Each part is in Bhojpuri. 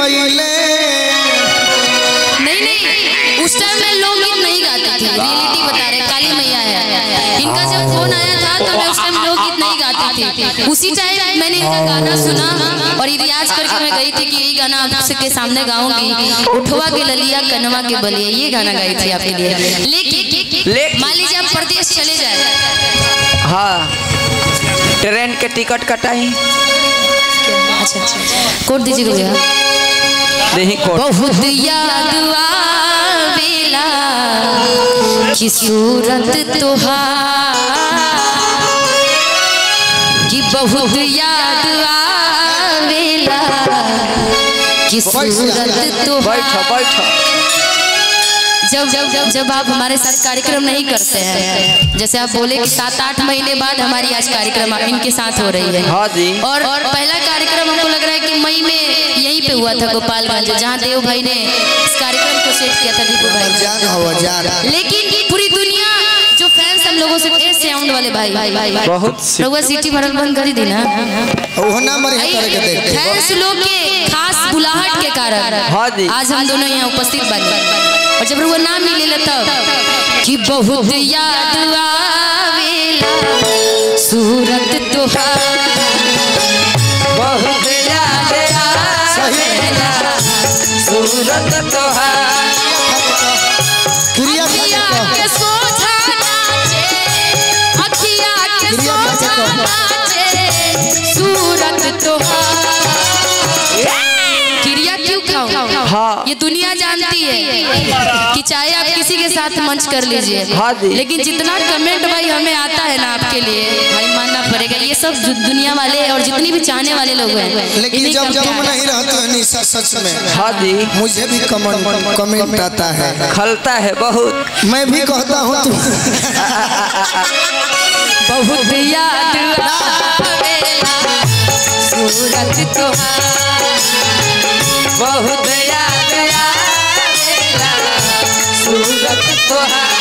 कइले। नहीं उस टाइम में लोकगीत नहीं गाती थी, रियलिटी बता रहे, काली मैया है। इनका जब फोन आया था तो मैं उस टाइम लोकगीत नहीं गाती थी। उसी टाइम मैंने इनका गाना सुना और रियाज करके मैं गई थी कि यही गाना आपके सामने गाऊंगी, उठवा के ललिया कनवा के बलिया, ये गाना गाई थी आपके लिए। लेकिन मान लीजिए आप प्रदेश चले जाए, हाँ ट्रेन के टिकट कटाई। अच्छा कोड दीजिएगा भैया। बहुत याद आवेला कि सूरत तोहार, कि बहुत याद आवेला कि सूरत तोहार। जब आप हमारे साथ कार्यक्रम नहीं करते हैं, जैसे आप बोले कि 7-8 महीने बाद हमारी आज कार्यक्रम इनके साथ हो रही है। हाँ जी। और पहला कार्यक्रम हमको लग रहा है कि मई में यहीं पे हुआ था गोपालगंज, जहाँ देव भाई ने इस कार्यक्रम को सेट किया था, दीपू भाई। लेकिन पूरी दुनिया जो फैंस हम लोगों से साउंड वाले भाई बहुत सिटी भरल बंद कर दी ना, फैंस लोग के खास बुलाहट के कारण आज हम दोनों यहाँ उपस्थित बने। और जब वो नाम नहीं ले तब कि बहुत याद आवेला सूरत तोहार, बहुत याद आवेला सूरत तोहार, अखिया के सोझा नाचे, अखिया के सोझा नाचे सूरत तोहार। क्रिया क्यों खाऊं? हाँ। ये दुनिया जानती है कि चाहे आप किसी के साथ मंच कर लीजिए, लेकिन जितना कमेंट भाई हमें आता है ना आपके लिए, भाई मानना पड़ेगा, ये सब दुनिया वाले और जितनी भी चाहने वाले लोग हैं। लेकिन जब तुम नहीं रहते हो निशा, सच में हाँ जी मुझे भी कमेंट आता है, खलता है बहुत। मैं भी कहता हूँ तुम बहुत याद आवेला सूरत तोहार, बहुत याद आवेला सूरत तोहार,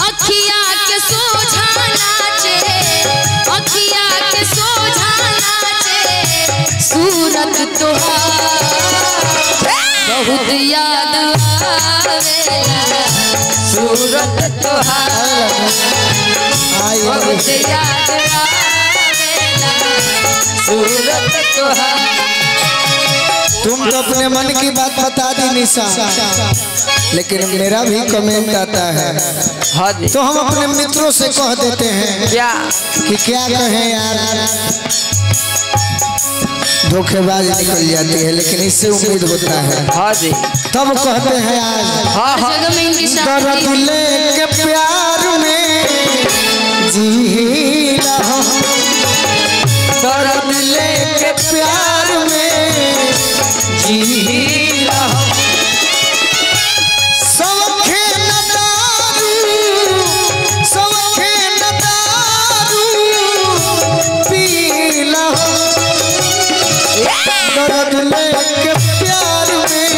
अखिया के सोझा नाचे, अखिया के सोझा नाचे सूरत तोहार, बहुत याद आवेला सूरत तोहार, बहुत याद आवेला सूरत तोहार। तुम तो अपने मन की बात बता दी निशा, लेकिन मेरा भी कमेंट आता है। हाँ जी। तो हम अपने मित्रों से कह देते हैं क्या कि क्या कहें यार, धोखेबाज निकल जाती है, लेकिन इससे उम्मीद होता है। हाँ जी। तब कहते हैं आज हाँ हाँ दर्द लेके प्यार में जी रहा, दर्द लेके प्यार में जी रहा, सौखे न दारू, सौखे न दारू पी लहो, दर्द लेके प्यार में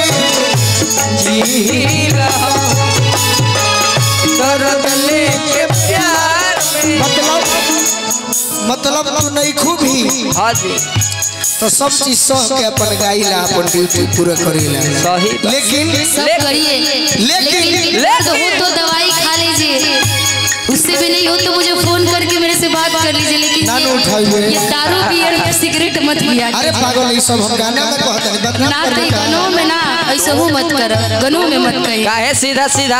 जी रहा, दर्द लेके प्यार में। मतलब तू नहीं खूबी। हाँ जी। तो सब चीज सह के अपन गाइला, अपन ड्यूटी पूरा करेला। सही। लेकिन सब करिए, लेकिन हो तो दवाई खा लीजिए, उससे भी नहीं हो तो मुझे फोन करके मेरे से बात कर लीजिए। लेकिन ये दारू बियर या सिगरेट मत पिया। अरे पागल, ये सब हम गाना में कहते हैं, बदनाम ना तो गनों में ना ऐसा वो मत कर, गनों में मत कहिए। काहे सीधा सीधा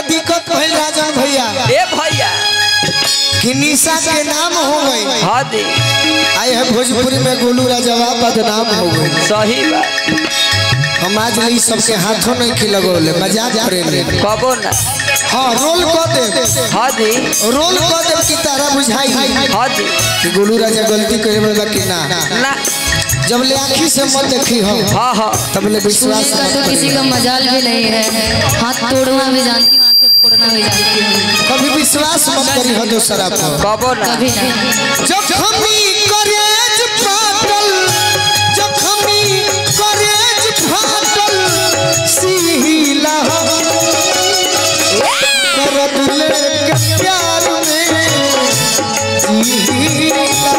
दिक्कत भइल राजन भैया, ए भैया कि निशा के नाम हो गई। हाँ जी। आए है भोजपुरी में गोलू राजवा बदनाम हो गई। सही बात। हम आज नहीं सबके हाथों नहीं खिलगोले, मजाक करेले कबो ना। हाँ रोल कर दे। हाँ जी। रोल कर दे कि तारा बुझाई। हाँ जी। कि गोलू राजा गलती करे वाला कि ना ना जब ले आँखी से मत देखी हो हाँ हाँ तब ले विश्वास का तो किसी का मजाल भी नहीं है। हाथ तोड़ना भी जानती हूँ, आंखें फोड़ना भी जानती हूँ। कभी विश्वास मत करी हो दूसरा पर बाबो ना कभी नहीं। जखमी करेज फाटल जखमी करेज फाटल सीला दर्द लेके प्यार में जीला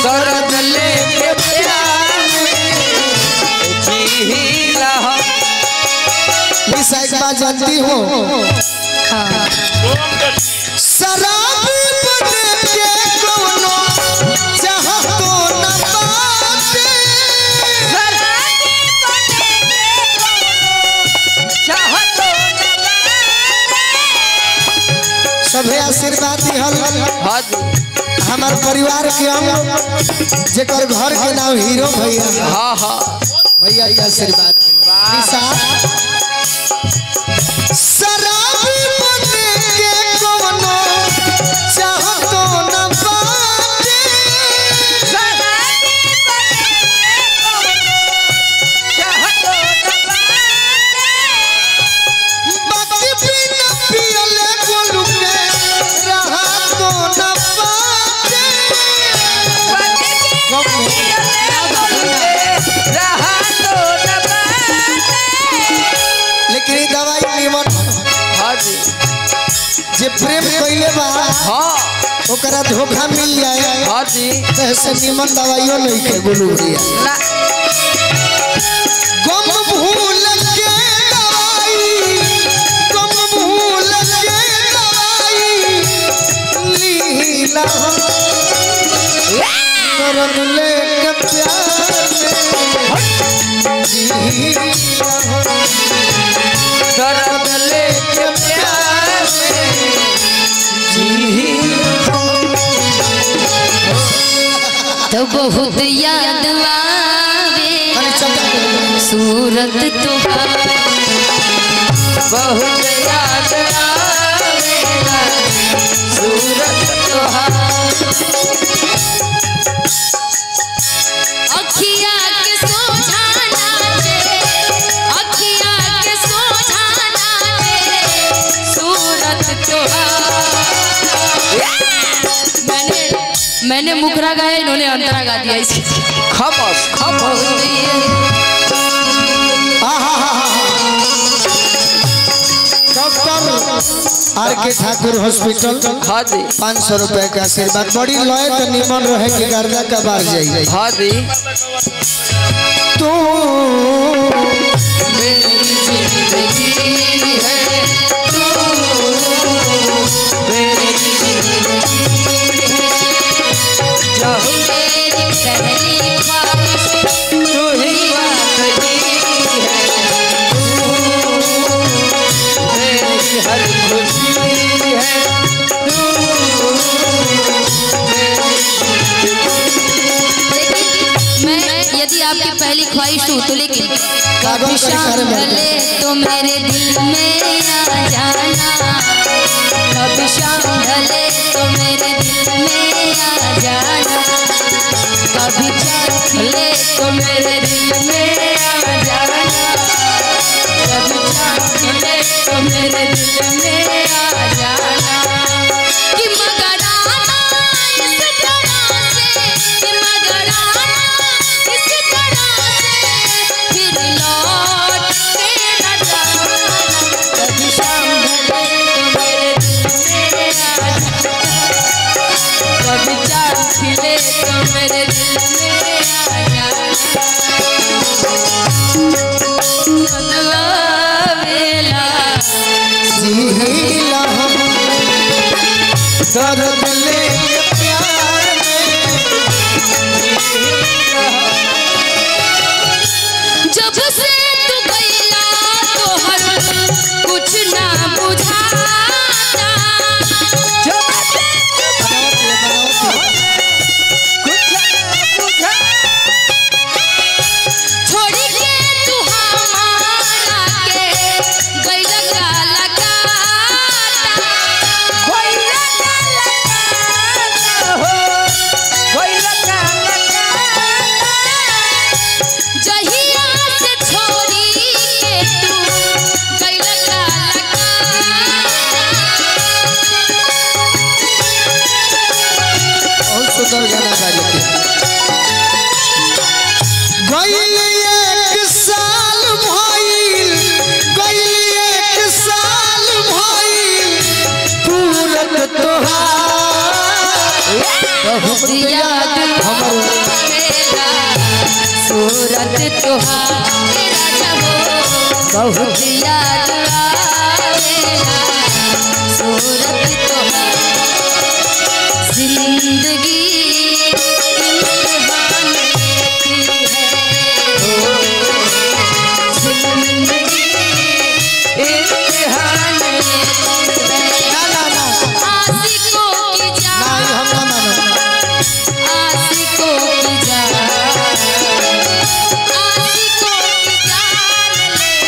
दर्द लेके प्यार में जीला निशा एक बात जानती हो हाँ। शराब बने के कोनो चाहतो न बाटे सभे आशीर्वाद दिहल हाँ जी हमार परिवार के हम जेकर घर के नाम हीरो भैया हाँ हाँ भैया के आशीर्वाद निशा शराब बने के कोनो चाहतो न बाटे बाकी बिना पियले गोलू के रहा तो न बाटे लेकिन ये दवाई निमन हाँ जी जे प्रेम कइले बा हाँ ओकरा धोखा मिल जाए हाँ जी तो ऐसे निमन दवाइयों नहीं के गोलू भैया ना गम भूल के दवाई गम भूल के दवाई लीला दर्द लेके प्यार में जीला दर्द लेके प्यार में तो बहुत याद आवे अरे चल सूरत तुम्हारी। बहुत याद आवेला सूरत तोहार अखिया के सोझाना रे अखिया के सोझाना रे सूरत तुम्हारी। मैंने मुखरा गाया, इन्होंने अंतरा गा दिया इसके। खमोश खमोश डॉक्टर आर के ठाकुर हॉस्पिटल हाँ जी 500 रुपए का आशीर्वाद बड़ी लय तो निमन रहे कि गर्दा का बार जाई हाँ जी तू मेरी जिंदगी है मेरी जिंदगी है मेरी पहली ख्वाहिश तू ही बात मेरी हर खुशी है मैं यदि आपकी पहली ख्वाहिश हूँ तो लेकिन कागज कभी का शाम इशारे में। ढले तो मेरे दिल में आ जाना। कभी शाम ढले तो मेरे दिल में आ जाना। कभी चाँद खिले तो मेरे दिल में आ जाना। कभी चाँद खिले तो मेरे दिल में आ जाना। कि मगर आना इस तरह से, कि मगर आना इस तरह से, फिर लौट के न जाना। कभी शाम ढले तो मेरे दिल में आ जाना। कभी चाँद खिले तो मेरे दिल में आ जाना। बहुत याद आवेला सूरत तुहारा जब बहुत याद आवेला सूरत तुहारा जिंदगी इम्तिहान लेती है जिंदगी इम्तिहान लेती है आशिकों की जान आशिकों की जान आशिकों की जान लेती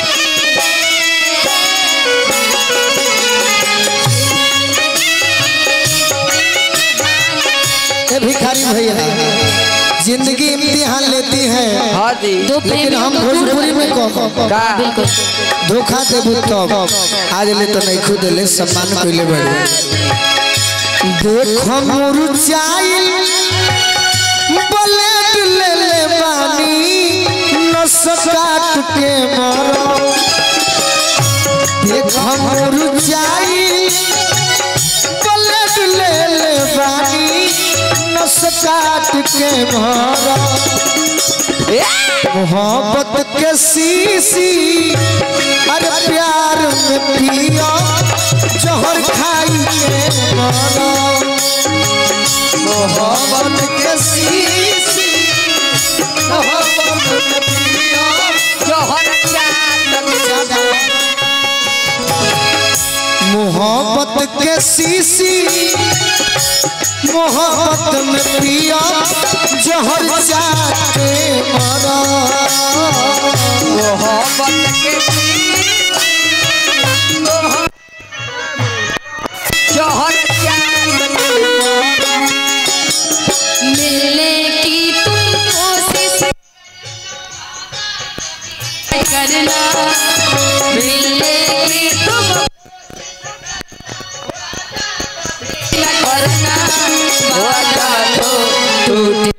है। भिखारी भैया जिंदगी इम्तिहान लेती है। हाँ जी लेकिन हम भोजपुरी में का धोखा देबू तब आज ले तो नहीं खुद ले सम्मान कइले बड़े देखो मुरझाइल ब्लेड ले ले बानी नस काट के मरो देखो मुरझाइल ब्लेड ले ले बानी नस काट के मरो मोहब्बत के शीशी अरे प्यार में पियो जहर खाई के मरो मोहब्बत के शीशी मोहब्बत में पियो जहर मोहब्बत के शीशी मोहब्बत में पियो जहर जाके मरो मोहब्बत के जहर मिलने की तुम कोशिश करना मिलने की तुम करना वादा तो टूट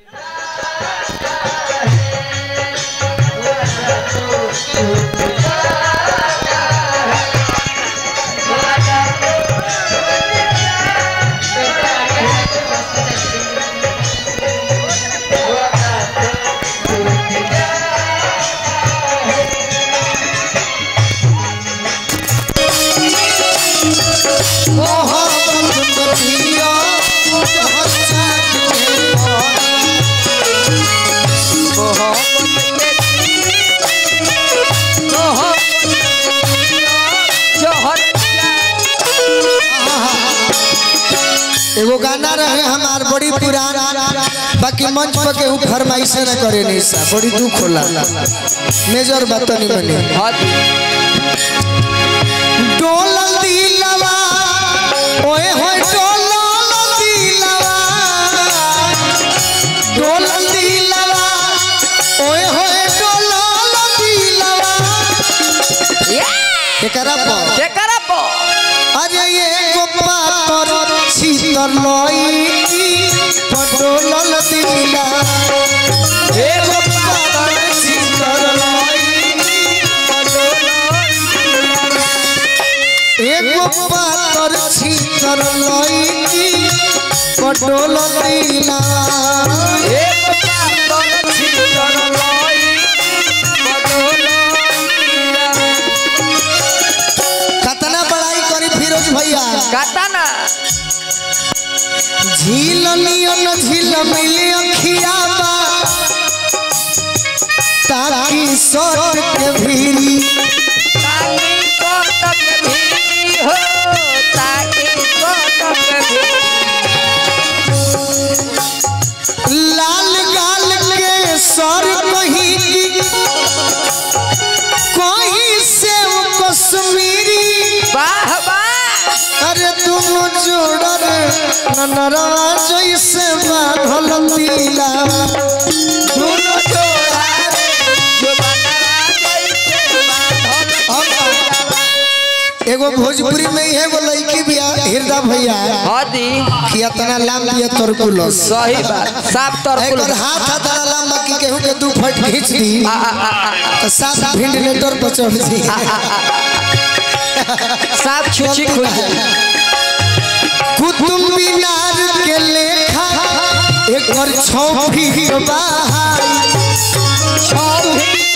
एगो गाना रहे हमार बड़ी पुराना बाकी मंच पर केहू फरमाइश न करे नहीं सा बड़ी दुख होला मेजर बात नहीं बनी डोलल दिलवा ओए होए डोलल दिलवा डोलल दिलवा ओए होए डोलल दिलवा केकरा पर अरे ये गोपा पर शीतल लई पडोलल दिला हे गोपा पर शीतल लई पडोलल हे गोपा पर शीतल लई पडोलल दिला हे गोपा पर शीतल लई पडोलल कतना बड़ाई करी फिरोज भैया काटाना झील नियन झील मिली अखिया बा ताकि सोट के भीरी ताकि कोटक भी हो ताकि कोटक भी लाल गाल के सर कहीं से कश्मीरी वाह वाह अरे दोनों जोड़र ननरवा जैसे बांधल दिला दोनों जोड़ा जो बनरा जैसे बांधल एगो भोजपुरी में है वो लड़की भी हृदय भैया हादी कि इतना लाम दिया तुरकुलस सही बात साफ तुरकुलस एक हाथ इतना लाम बाकी केहू के दू फट खींच दी तो साफ वेंटिलेटर पर चढ़ दी साफ छुची खुल जाए कुतुब मीनार के लेखा एक और 6 फीट बाहाई 6 फीट